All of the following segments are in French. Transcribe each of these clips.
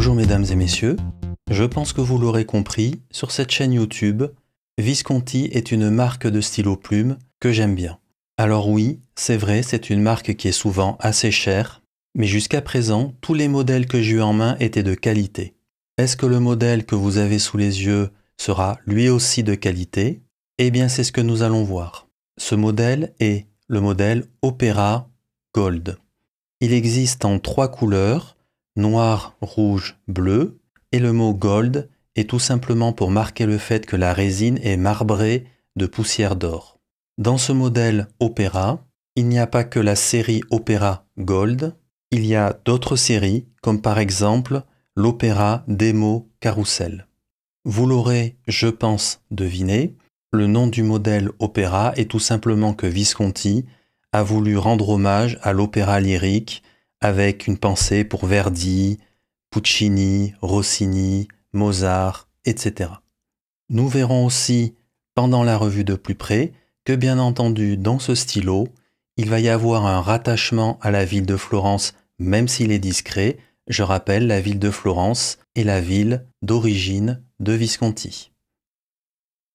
Bonjour mesdames et messieurs, je pense que vous l'aurez compris, sur cette chaîne YouTube, Visconti est une marque de stylo plume que j'aime bien. Alors oui, c'est vrai, c'est une marque qui est souvent assez chère, mais jusqu'à présent, tous les modèles que j'ai eu en main étaient de qualité. Est-ce que le modèle que vous avez sous les yeux sera lui aussi de qualité? Eh bien, c'est ce que nous allons voir. Ce modèle est le modèle Opera Gold. Il existe en 3 couleurs, noir, rouge, bleu, et le mot gold est tout simplement pour marquer le fait que la résine est marbrée de poussière d'or. Dans ce modèle Opera, il n'y a pas que la série Opera Gold, il y a d'autres séries comme par exemple l'Opera Demo Carousel. Vous l'aurez, je pense, deviné, le nom du modèle Opera est tout simplement que Visconti a voulu rendre hommage à l'opéra lyrique avec une pensée pour Verdi, Puccini, Rossini, Mozart, etc. Nous verrons aussi, pendant la revue de plus près, que bien entendu, dans ce stylo, il va y avoir un rattachement à la ville de Florence, même s'il est discret. Je rappelle, la ville de Florence est la ville d'origine de Visconti.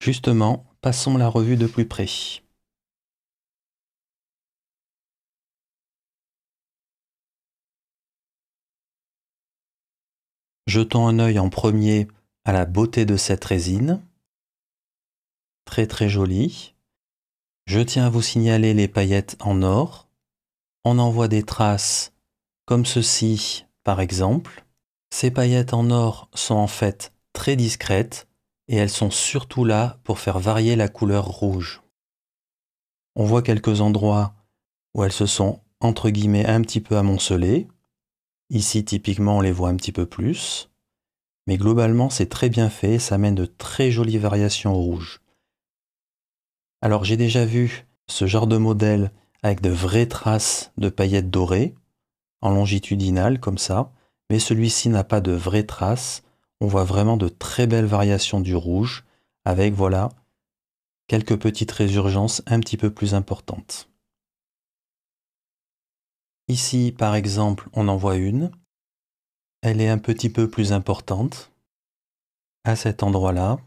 Justement, passons la revue de plus près. Jetons un œil en premier à la beauté de cette résine. Très très jolie. Je tiens à vous signaler les paillettes en or. On en voit des traces comme ceci par exemple. Ces paillettes en or sont en fait très discrètes et elles sont surtout là pour faire varier la couleur rouge. On voit quelques endroits où elles se sont entre guillemets un petit peu amoncelées. Ici typiquement on les voit un petit peu plus. Mais globalement c'est très bien fait et ça amène de très jolies variations au rouge. Alors j'ai déjà vu ce genre de modèle avec de vraies traces de paillettes dorées, en longitudinale comme ça, mais celui-ci n'a pas de vraies traces. On voit vraiment de très belles variations du rouge, avec voilà, quelques petites résurgences un petit peu plus importantes. Ici par exemple, on en voit une. Elle est un petit peu plus importante, à cet endroit-là.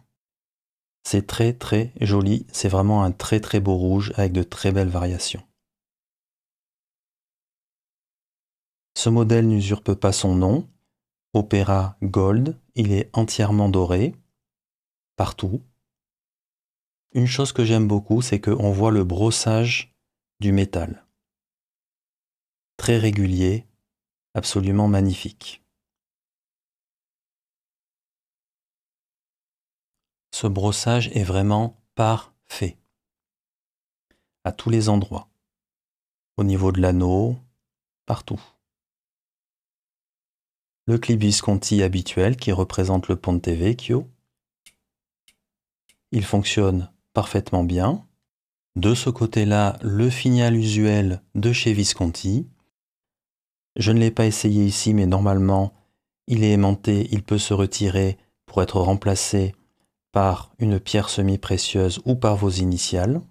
C'est très très joli, c'est vraiment un très très beau rouge avec de très belles variations. Ce modèle n'usurpe pas son nom, Opera Gold, il est entièrement doré, partout. Une chose que j'aime beaucoup, c'est qu'on voit le brossage du métal. Très régulier, absolument magnifique. Ce brossage est vraiment parfait, à tous les endroits, au niveau de l'anneau, partout. Le clip Visconti habituel qui représente le Ponte Vecchio. Il fonctionne parfaitement bien. De ce côté-là, le Finial usuel de chez Visconti. Je ne l'ai pas essayé ici, mais normalement, il est aimanté, il peut se retirer pour être remplacé par une pierre semi-précieuse ou par vos initiales.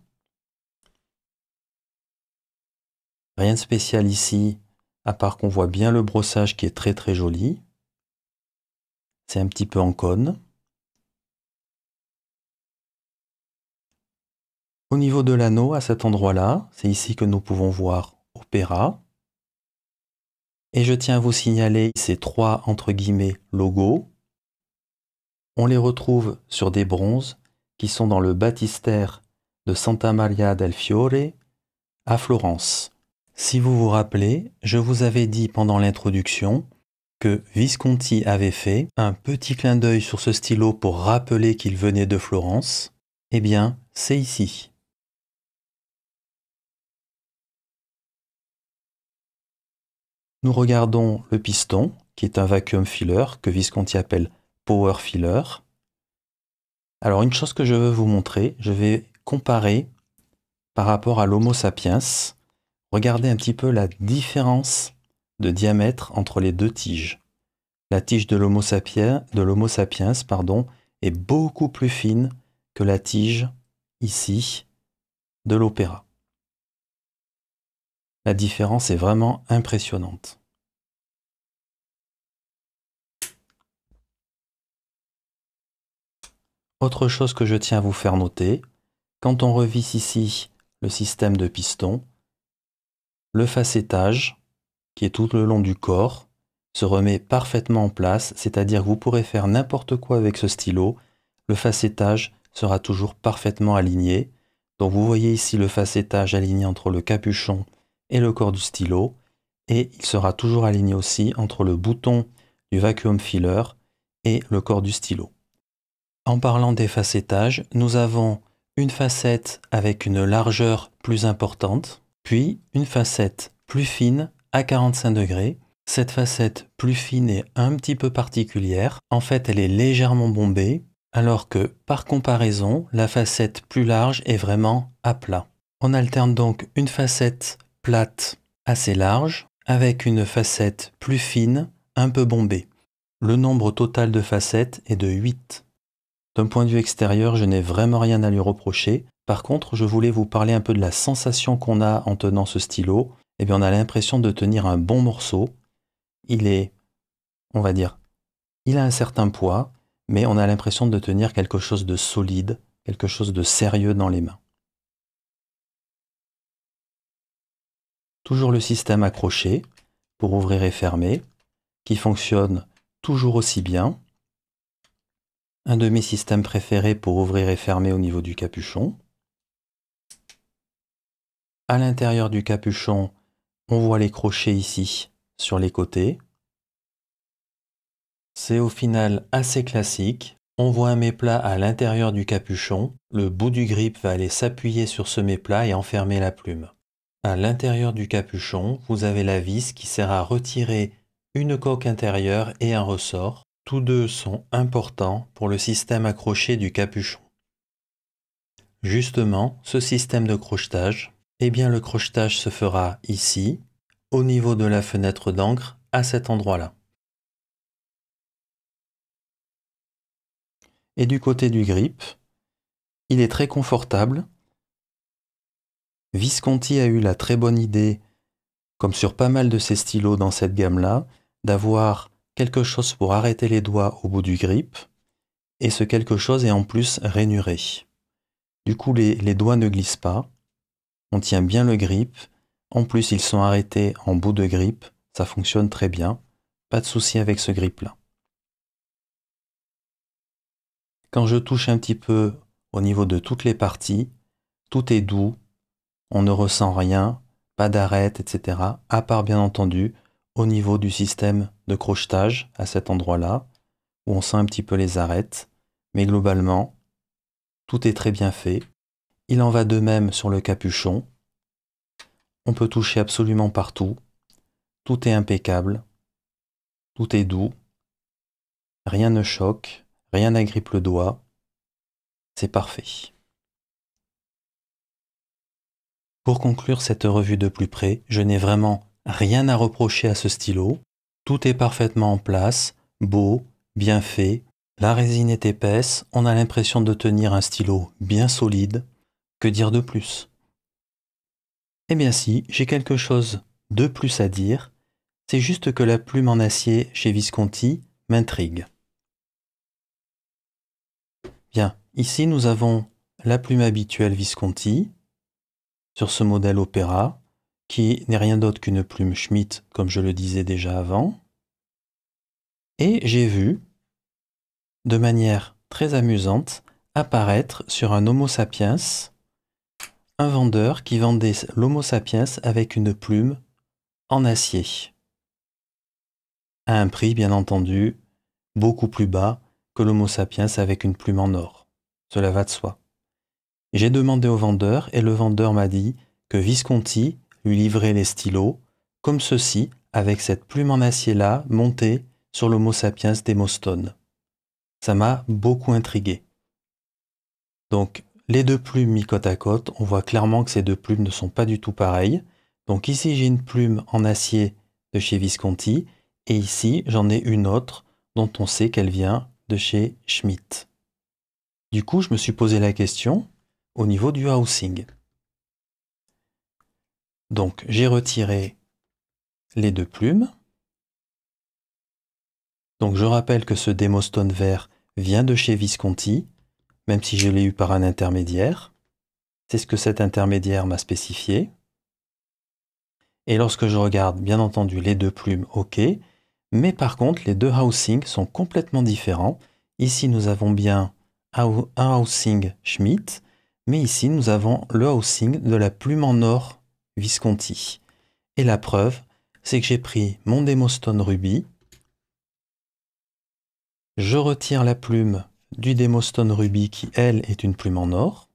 Rien de spécial ici, à part qu'on voit bien le brossage qui est très très joli. C'est un petit peu en cône. Au niveau de l'anneau, à cet endroit-là, c'est ici que nous pouvons voir Opera. Et je tiens à vous signaler ces 3 entre guillemets logos. On les retrouve sur des bronzes qui sont dans le baptistère de Santa Maria del Fiore à Florence. Si vous vous rappelez, je vous avais dit pendant l'introduction que Visconti avait fait un petit clin d'œil sur ce stylo pour rappeler qu'il venait de Florence. Eh bien, c'est ici. Nous regardons le piston, qui est un vacuum filler que Visconti appelle Power Filler. Alors une chose que je veux vous montrer, je vais comparer par rapport à l'Homo sapiens. Regardez un petit peu la différence de diamètre entre les deux tiges. La tige de l'Homo sapiens, est beaucoup plus fine que la tige ici de l'Opera. La différence est vraiment impressionnante. Autre chose que je tiens à vous faire noter, quand on revisse ici le système de piston, le facettage, qui est tout le long du corps, se remet parfaitement en place, c'est-à-dire que vous pourrez faire n'importe quoi avec ce stylo, le facettage sera toujours parfaitement aligné. Donc vous voyez ici le facettage aligné entre le capuchon et le corps du stylo, et il sera toujours aligné aussi entre le bouton du vacuum filler et le corps du stylo. En parlant des facettages, nous avons une facette avec une largeur plus importante, puis une facette plus fine à 45 degrés. Cette facette plus fine est un petit peu particulière. En fait, elle est légèrement bombée, alors que, par comparaison, la facette plus large est vraiment à plat. On alterne donc une facette plate assez large avec une facette plus fine, un peu bombée. Le nombre total de facettes est de 8. D'un point de vue extérieur, je n'ai vraiment rien à lui reprocher. Par contre, je voulais vous parler un peu de la sensation qu'on a en tenant ce stylo. Eh bien, on a l'impression de tenir un bon morceau. Il est, on va dire, il a un certain poids, mais on a l'impression de tenir quelque chose de solide, quelque chose de sérieux dans les mains. Toujours le système accroché pour ouvrir et fermer, qui fonctionne toujours aussi bien. Un de mes systèmes préférés pour ouvrir et fermer au niveau du capuchon. À l'intérieur du capuchon, on voit les crochets ici sur les côtés. C'est au final assez classique. On voit un méplat à l'intérieur du capuchon. Le bout du grip va aller s'appuyer sur ce méplat et enfermer la plume. À l'intérieur du capuchon, vous avez la vis qui sert à retirer une coque intérieure et un ressort. Tous deux sont importants pour le système accroché du capuchon. Justement, ce système de crochetage, eh bien le crochetage se fera ici, au niveau de la fenêtre d'encre, à cet endroit-là. Et du côté du grip, il est très confortable. Visconti a eu la très bonne idée, comme sur pas mal de ses stylos dans cette gamme-là, d'avoir quelque chose pour arrêter les doigts au bout du grip, et ce quelque chose est en plus rainuré. Du coup, les doigts ne glissent pas, on tient bien le grip, en plus ils sont arrêtés en bout de grip, ça fonctionne très bien, pas de souci avec ce grip-là. Quand je touche un petit peu au niveau de toutes les parties, tout est doux, on ne ressent rien, pas d'arête, etc. À part bien entendu au niveau du système de crochetage à cet endroit-là, où on sent un petit peu les arêtes, mais globalement, tout est très bien fait. Il en va de même sur le capuchon. On peut toucher absolument partout, tout est impeccable, tout est doux, rien ne choque, rien n'agrippe le doigt, c'est parfait. Pour conclure cette revue de plus près, je n'ai vraiment rien à reprocher à ce stylo. Tout est parfaitement en place, beau, bien fait. La résine est épaisse, on a l'impression de tenir un stylo bien solide. Que dire de plus? Eh bien si, j'ai quelque chose de plus à dire. C'est juste que la plume en acier chez Visconti m'intrigue. Bien, ici nous avons la plume habituelle Visconti, sur ce modèle Opéra, qui n'est rien d'autre qu'une plume Schmidt, comme je le disais déjà avant. Et j'ai vu, de manière très amusante, apparaître sur un Homo sapiens, un vendeur qui vendait l'Homo sapiens avec une plume en acier. À un prix, bien entendu, beaucoup plus bas que l'Homo sapiens avec une plume en or. Cela va de soi. J'ai demandé au vendeur et le vendeur m'a dit que Visconti lui livrait les stylos comme ceci, avec cette plume en acier-là montée sur l'Homo sapiens Demosthone. Ça m'a beaucoup intrigué. Donc, les deux plumes mis côte à côte, on voit clairement que ces deux plumes ne sont pas du tout pareilles. Donc ici, j'ai une plume en acier de chez Visconti, et ici, j'en ai une autre dont on sait qu'elle vient de chez Schmidt. Du coup, je me suis posé la question au niveau du housing. Donc, j'ai retiré les deux plumes. Donc, je rappelle que ce Demosthone vert vient de chez Visconti. même si je l'ai eu par un intermédiaire. C'est ce que cet intermédiaire m'a spécifié. Et lorsque je regarde, bien entendu, les deux plumes, OK. Mais par contre, les deux housings sont complètement différents. Ici, nous avons bien un housing Schmidt, mais ici, nous avons le housing de la plume en or Visconti. Et la preuve, c'est que j'ai pris mon Demostone Ruby, je retire la plume du Demostone Ruby qui, elle, est une plume en or.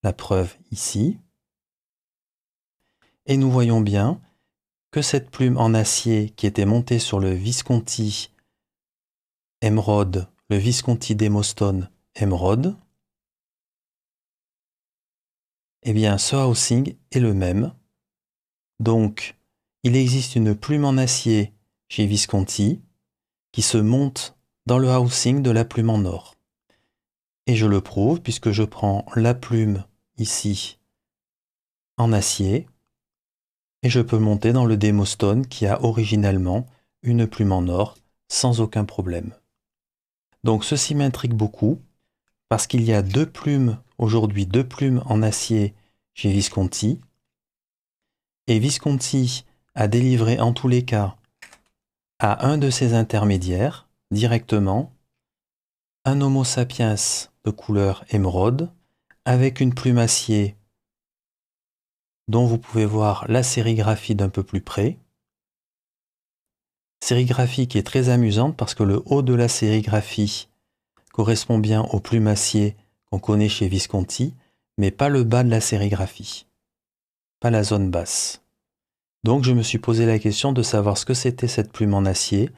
La preuve ici. Et nous voyons bien que cette plume en acier qui était montée sur le Visconti Émeraude, le Visconti Demostone Émeraude, eh bien ce housing est le même. Donc, il existe une plume en acier chez Visconti qui se monte dans le housing de la plume en or. Et je le prouve puisque je prends la plume ici en acier et je peux monter dans le Demostone qui a originellement une plume en or sans aucun problème. Donc ceci m'intrigue beaucoup parce qu'il y a deux plumes, aujourd'hui deux plumes en acier chez Visconti. Et Visconti a délivré en tous les cas à un de ses intermédiaires, directement, un Homo sapiens de couleur émeraude, avec une plume acier dont vous pouvez voir la sérigraphie d'un peu plus près. Sérigraphie qui est très amusante parce que le haut de la sérigraphie correspond bien aux plumes acier qu'on connaît chez Visconti, mais pas le bas de la sérigraphie, pas la zone basse. Donc je me suis posé la question de savoir ce que c'était cette plume en acier,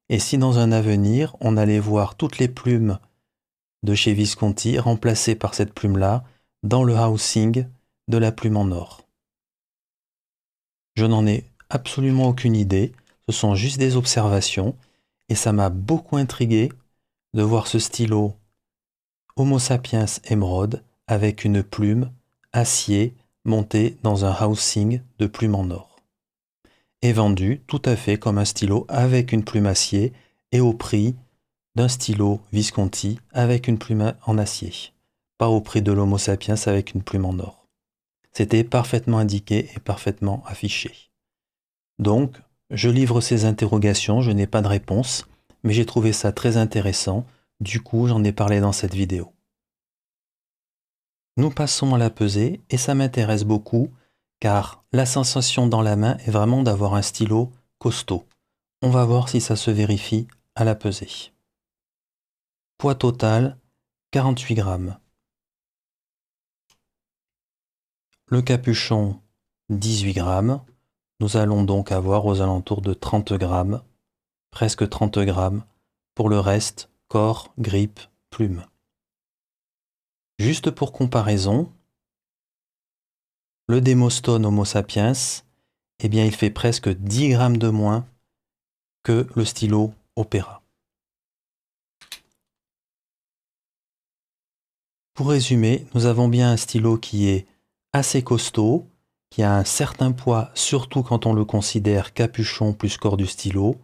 et si dans un avenir on allait voir toutes les plumes de chez Visconti remplacées par cette plume-là dans le housing de la plume en or. Je n'en ai absolument aucune idée, ce sont juste des observations, et ça m'a beaucoup intrigué de voir ce stylo Homo sapiens émeraude avec une plume acier montée dans un housing de plume en or. Et vendu tout à fait comme un stylo avec une plume acier et au prix d'un stylo Visconti avec une plume en acier, pas au prix de l'Homo sapiens avec une plume en or. C'était parfaitement indiqué et parfaitement affiché. Donc, je livre ces interrogations, je n'ai pas de réponse, mais j'ai trouvé ça très intéressant, du coup j'en ai parlé dans cette vidéo. Nous passons à la pesée et ça m'intéresse beaucoup car la sensation dans la main est vraiment d'avoir un stylo costaud. On va voir si ça se vérifie à la pesée. Poids total, 48 grammes. Le capuchon, 18 grammes. Nous allons donc avoir aux alentours de 30 grammes, presque 30 grammes. Pour le reste, corps, grippe, plume. Juste pour comparaison, le Demostone Homo sapiens, eh bien, il fait presque 10 grammes de moins que le stylo Opera. Pour résumer, nous avons bien un stylo qui est assez costaud, qui a un certain poids, surtout quand on le considère capuchon plus corps du stylo.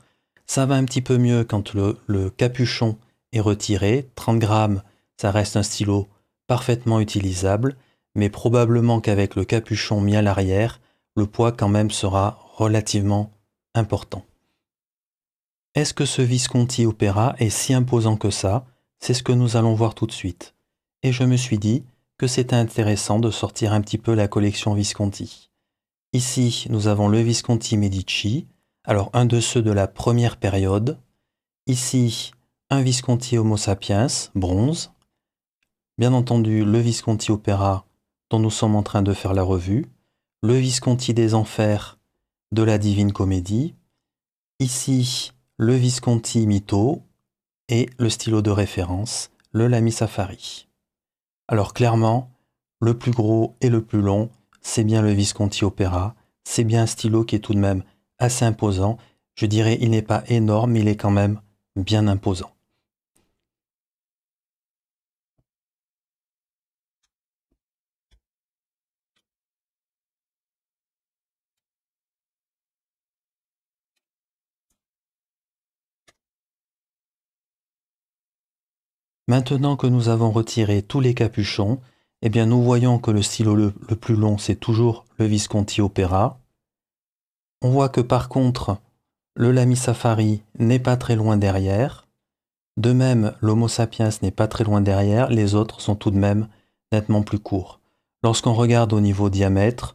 Ça va un petit peu mieux quand le capuchon est retiré. 30 grammes, ça reste un stylo parfaitement utilisable, mais probablement qu'avec le capuchon mis à l'arrière, le poids quand même sera relativement important. Est-ce que ce Visconti Opera est si imposant que ça? C'est ce que nous allons voir tout de suite. Et je me suis dit que c'était intéressant de sortir un petit peu la collection Visconti. Ici, nous avons le Visconti Medici, alors un de ceux de la première période. Ici, un Visconti Homo sapiens, bronze. Bien entendu, le Visconti Opera, dont nous sommes en train de faire la revue. Le Visconti des Enfers de la Divine Comédie. Ici, le Visconti Mito et le stylo de référence, le Lamy Safari. Alors clairement, le plus gros et le plus long, c'est bien le Visconti Opera. C'est bien un stylo qui est tout de même assez imposant. Je dirais il n'est pas énorme, mais il est quand même bien imposant. Maintenant que nous avons retiré tous les capuchons, eh bien nous voyons que le stylo le plus long, c'est toujours le Visconti Opera. On voit que par contre, le Lamy Safari n'est pas très loin derrière. De même, l'Homo sapiens n'est pas très loin derrière, les autres sont tout de même nettement plus courts. Lorsqu'on regarde au niveau diamètre,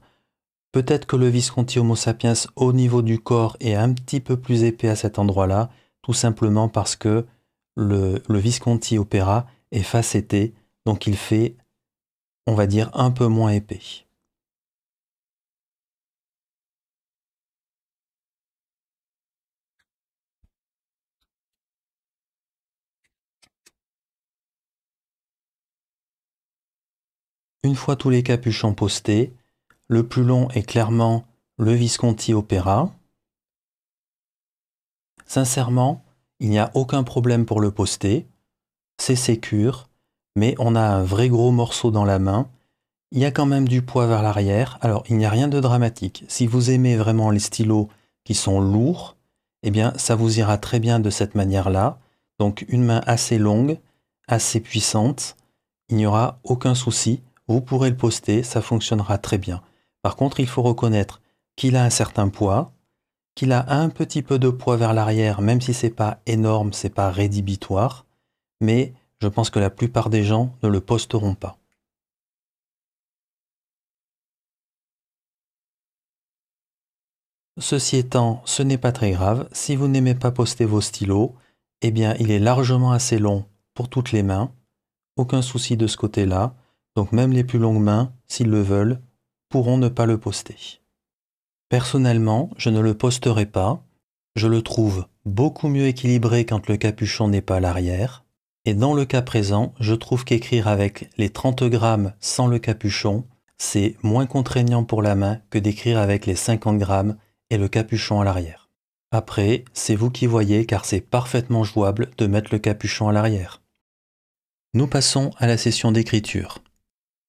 peut-être que le Visconti Homo sapiens au niveau du corps est un petit peu plus épais à cet endroit-là, tout simplement parce que le Visconti Opera est facetté, donc il fait, on va dire, un peu moins épais. Une fois tous les capuchons postés, le plus long est clairement le Visconti Opera. Sincèrement, il n'y a aucun problème pour le poster. C'est sécure, mais on a un vrai gros morceau dans la main. Il y a quand même du poids vers l'arrière. Alors, il n'y a rien de dramatique. Si vous aimez vraiment les stylos qui sont lourds, eh bien, ça vous ira très bien de cette manière-là. Donc, une main assez longue, assez puissante, il n'y aura aucun souci. Vous pourrez le poster, ça fonctionnera très bien. Par contre, il faut reconnaître qu'il a un certain poids, qu'il a un petit peu de poids vers l'arrière, même si c'est pas énorme, c'est pas rédhibitoire, mais je pense que la plupart des gens ne le posteront pas. Ceci étant, ce n'est pas très grave. Si vous n'aimez pas poster vos stylos, eh bien, il est largement assez long pour toutes les mains. Aucun souci de ce côté-là. Donc même les plus longues mains, s'ils le veulent, pourront ne pas le poster. Personnellement, je ne le posterai pas. Je le trouve beaucoup mieux équilibré quand le capuchon n'est pas à l'arrière. Et dans le cas présent, je trouve qu'écrire avec les 30 grammes sans le capuchon, c'est moins contraignant pour la main que d'écrire avec les 50 grammes et le capuchon à l'arrière. Après, c'est vous qui voyez car c'est parfaitement jouable de mettre le capuchon à l'arrière. Nous passons à la session d'écriture.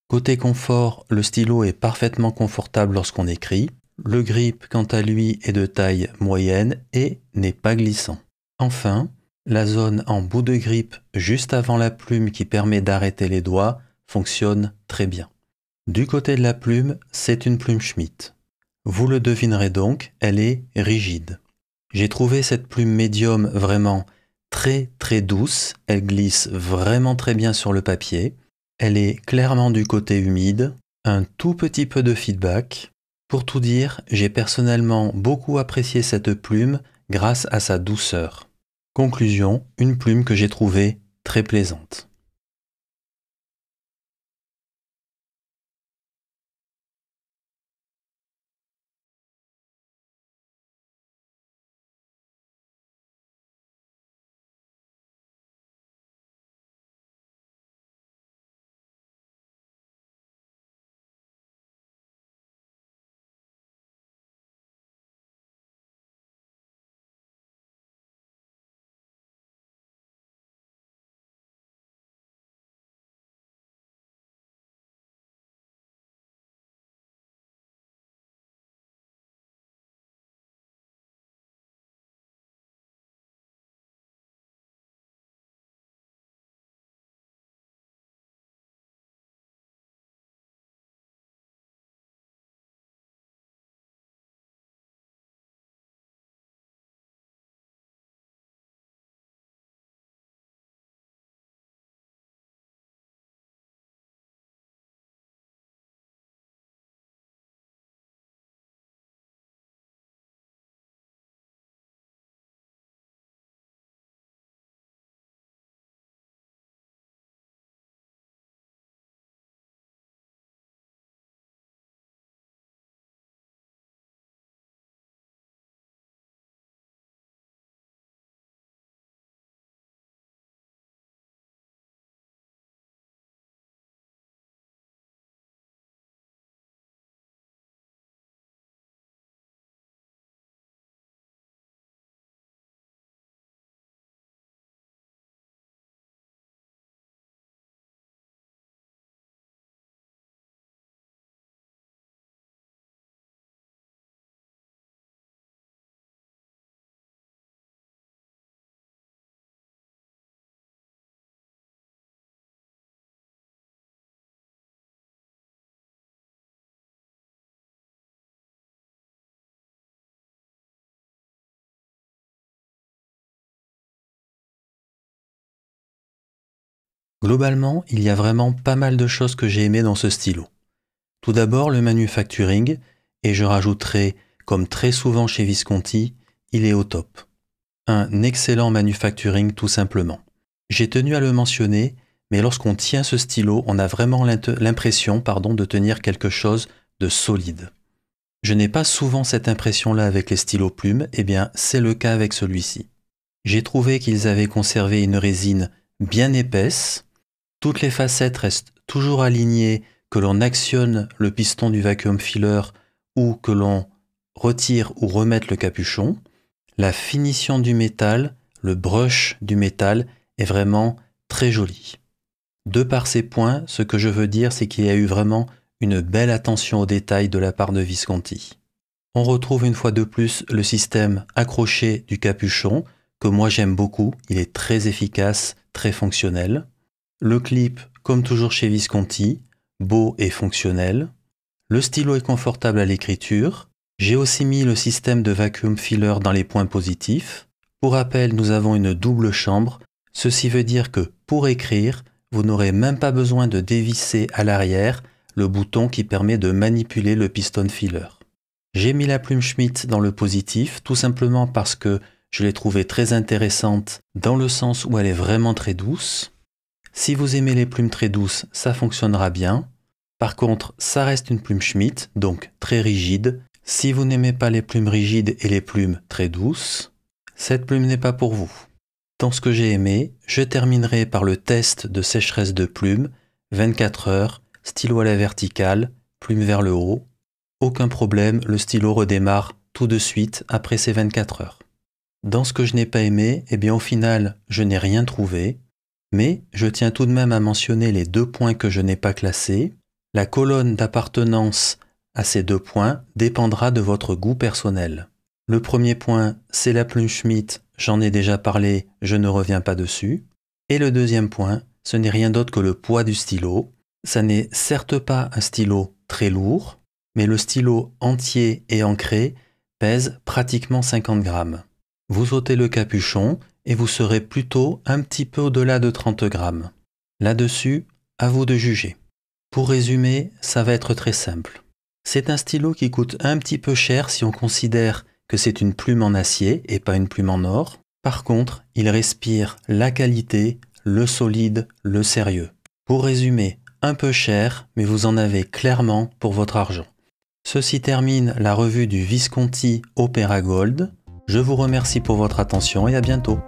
Côté confort, le stylo est parfaitement confortable lorsqu'on écrit. Le grip, quant à lui, est de taille moyenne et n'est pas glissant. Enfin, la zone en bout de grip juste avant la plume qui permet d'arrêter les doigts fonctionne très bien. Du côté de la plume, c'est une plume Schmidt. Vous le devinerez donc, elle est rigide. J'ai trouvé cette plume médium vraiment très très douce, elle glisse vraiment très bien sur le papier, elle est clairement du côté humide, un tout petit peu de feedback. Pour tout dire, j'ai personnellement beaucoup apprécié cette plume grâce à sa douceur. Conclusion, une plume que j'ai trouvée très plaisante. Globalement, il y a vraiment pas mal de choses que j'ai aimées dans ce stylo. Tout d'abord, le manufacturing, et je rajouterai, comme très souvent chez Visconti, il est au top. Un excellent manufacturing tout simplement. J'ai tenu à le mentionner, mais lorsqu'on tient ce stylo, on a vraiment l'impression de tenir quelque chose de solide. Je n'ai pas souvent cette impression-là avec les stylos plumes, et bien c'est le cas avec celui-ci. J'ai trouvé qu'ils avaient conservé une résine bien épaisse, toutes les facettes restent toujours alignées, que l'on actionne le piston du vacuum filler ou que l'on retire ou remette le capuchon. La finition du métal, le brush du métal est vraiment très joli. De par ces points, ce que je veux dire, c'est qu'il y a eu vraiment une belle attention aux détails de la part de Visconti. On retrouve une fois de plus le système accroché du capuchon, que moi j'aime beaucoup, il est très efficace, très fonctionnel. Le clip, comme toujours chez Visconti, beau et fonctionnel. Le stylo est confortable à l'écriture. J'ai aussi mis le système de vacuum filler dans les points positifs. Pour rappel, nous avons une double chambre. Ceci veut dire que pour écrire, vous n'aurez même pas besoin de dévisser à l'arrière le bouton qui permet de manipuler le piston filler. J'ai mis la plume Schmidt dans le positif, tout simplement parce que je l'ai trouvée très intéressante dans le sens où elle est vraiment très douce. Si vous aimez les plumes très douces, ça fonctionnera bien. Par contre, ça reste une plume Schmidt, donc très rigide. Si vous n'aimez pas les plumes rigides et les plumes très douces, cette plume n'est pas pour vous. Dans ce que j'ai aimé, je terminerai par le test de sécheresse de plume, 24 heures, stylo à la verticale, plume vers le haut. Aucun problème, le stylo redémarre tout de suite après ces 24 heures. Dans ce que je n'ai pas aimé, eh bien au final, je n'ai rien trouvé. Mais je tiens tout de même à mentionner les 2 points que je n'ai pas classés. La colonne d'appartenance à ces 2 points dépendra de votre goût personnel. Le premier point, c'est la plume Schmidt, j'en ai déjà parlé, je ne reviens pas dessus. Et le deuxième point, ce n'est rien d'autre que le poids du stylo. Ça n'est certes pas un stylo très lourd, mais le stylo entier et ancré pèse pratiquement 50 grammes. Vous ôtez le capuchon et vous serez plutôt un petit peu au-delà de 30 grammes. Là-dessus, à vous de juger. Pour résumer, ça va être très simple. C'est un stylo qui coûte un petit peu cher si on considère que c'est une plume en acier et pas une plume en or. Par contre, il respire la qualité, le solide, le sérieux. Pour résumer, un peu cher, mais vous en avez clairement pour votre argent. Ceci termine la revue du Visconti Opera Gold. Je vous remercie pour votre attention et à bientôt.